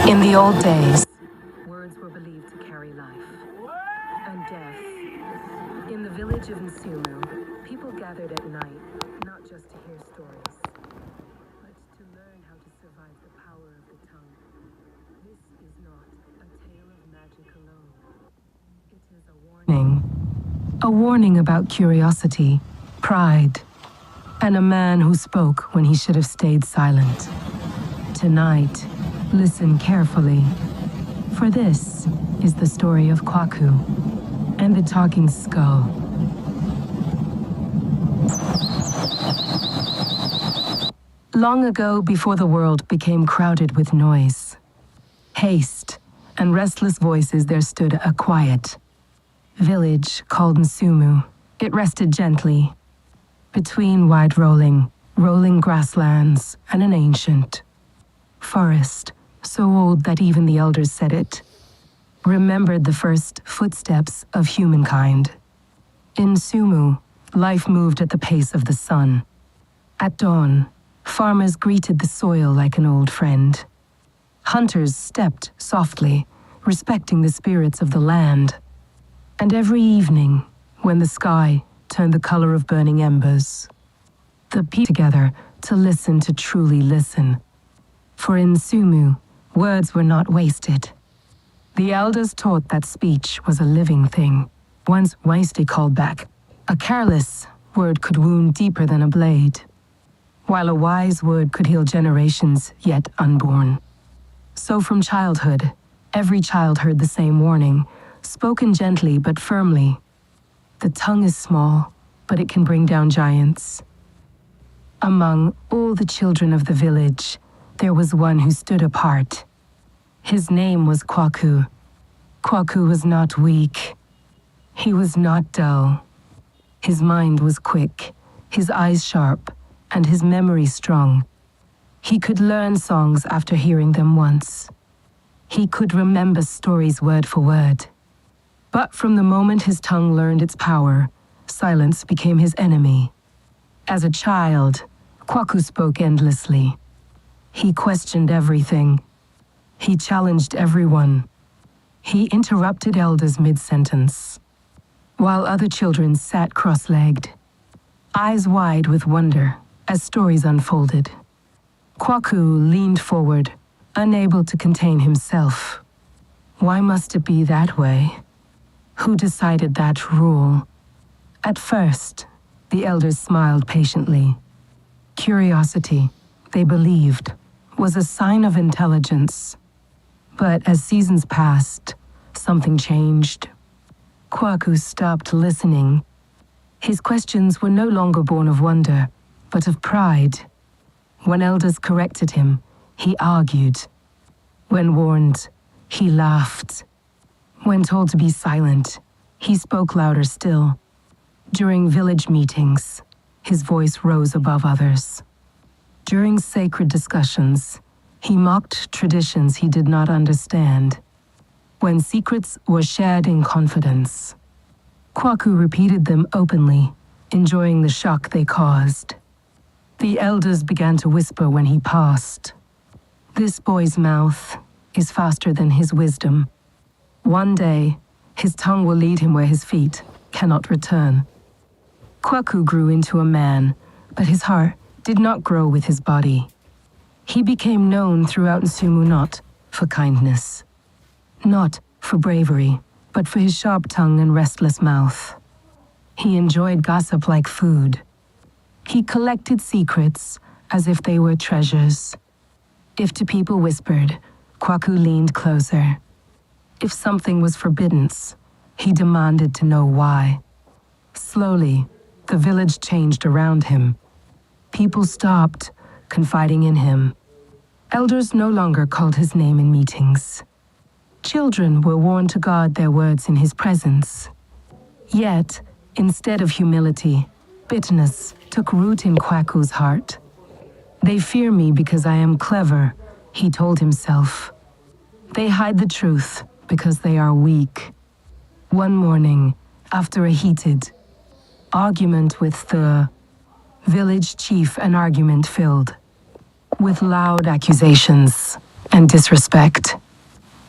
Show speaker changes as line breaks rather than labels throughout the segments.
In the old days, words were believed to carry life and death. In the village of Nsumu, people gathered at night, not just to hear stories, but to learn how to survive the power of the tongue. This is not a tale of magic alone. It is a warning. A warning about curiosity, pride, and a man who spoke when he should have stayed silent. Tonight, listen carefully, for this is the story of Kwaku and the talking skull. Long ago, before the world became crowded with noise, haste, and restless voices, there stood a quiet village called Nsumu. It rested gently between wide rolling grasslands and an ancient forest, so old that even the elders said it remembered the first footsteps of humankind. In Nsumu, life moved at the pace of the sun. At dawn, farmers greeted the soil like an old friend. Hunters stepped softly, respecting the spirits of the land. And every evening, when the sky turned the color of burning embers, the people together to listen, to truly listen. For in Nsumu, words were not wasted. The elders taught that speech was a living thing, once wisely called back. A careless word could wound deeper than a blade, while a wise word could heal generations yet unborn. So from childhood, every child heard the same warning, spoken gently but firmly. The tongue is small, but it can bring down giants. Among all the children of the village, there was one who stood apart. His name was Kwaku. Kwaku was not weak. He was not dull. His mind was quick, his eyes sharp, and his memory strong. He could learn songs after hearing them once. He could remember stories word for word. But from the moment his tongue learned its power, silence became his enemy. As a child, Kwaku spoke endlessly. He questioned everything. He challenged everyone. He interrupted elders mid-sentence, while other children sat cross-legged, eyes wide with wonder as stories unfolded. Kwaku leaned forward, unable to contain himself. Why must it be that way? Who decided that rule? At first, the elders smiled patiently. Curiosity, they believed, was a sign of intelligence. But as seasons passed, something changed. Kwaku stopped listening. His questions were no longer born of wonder, but of pride. When elders corrected him, he argued. When warned, he laughed. When told to be silent, he spoke louder still. During village meetings, his voice rose above others. During sacred discussions, he mocked traditions he did not understand. When secrets were shared in confidence, Kwaku repeated them openly, enjoying the shock they caused. The elders began to whisper when he passed. This boy's mouth is faster than his wisdom. One day, his tongue will lead him where his feet cannot return. Kwaku grew into a man, but his heart did not grow with his body. He became known throughout Nsumu not for kindness, not for bravery, but for his sharp tongue and restless mouth. He enjoyed gossip like food. He collected secrets as if they were treasures. If two people whispered, Kwaku leaned closer. If something was forbidden, he demanded to know why. Slowly, the village changed around him. People stopped confiding in him. Elders no longer called his name in meetings. Children were warned to guard their words in his presence. Yet, instead of humility, bitterness took root in Kwaku's heart. They fear me because I am clever, he told himself. They hide the truth because they are weak. One morning, after a heated argument with the village chief, an argument filled with loud accusations and disrespect.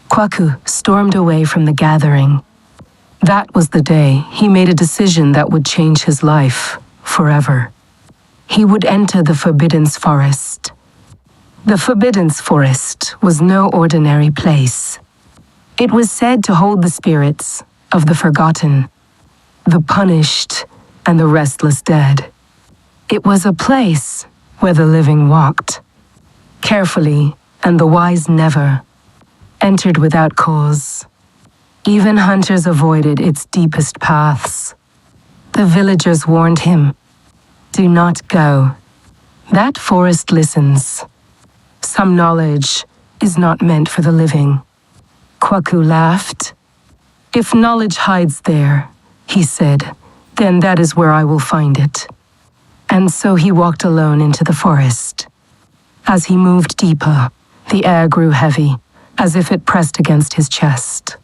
Kwaku stormed away from the gathering. That was the day he made a decision that would change his life forever. He would enter the Forbidden Forest. The Forbidden Forest was no ordinary place. It was said to hold the spirits of the forgotten, the punished, and the restless dead. It was a place where the living walked, carefully, and the wise never entered without cause. Even hunters avoided its deepest paths. The villagers warned him, "Do not go. That forest listens. Some knowledge is not meant for the living." Kwaku laughed. "If knowledge hides there," he said, "then that is where I will find it." And so he walked alone into the forest. As he moved deeper, the air grew heavy, as if it pressed against his chest.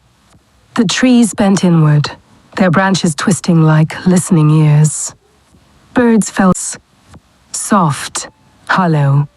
The trees bent inward, their branches twisting like listening ears. Birds fell soft, hollow,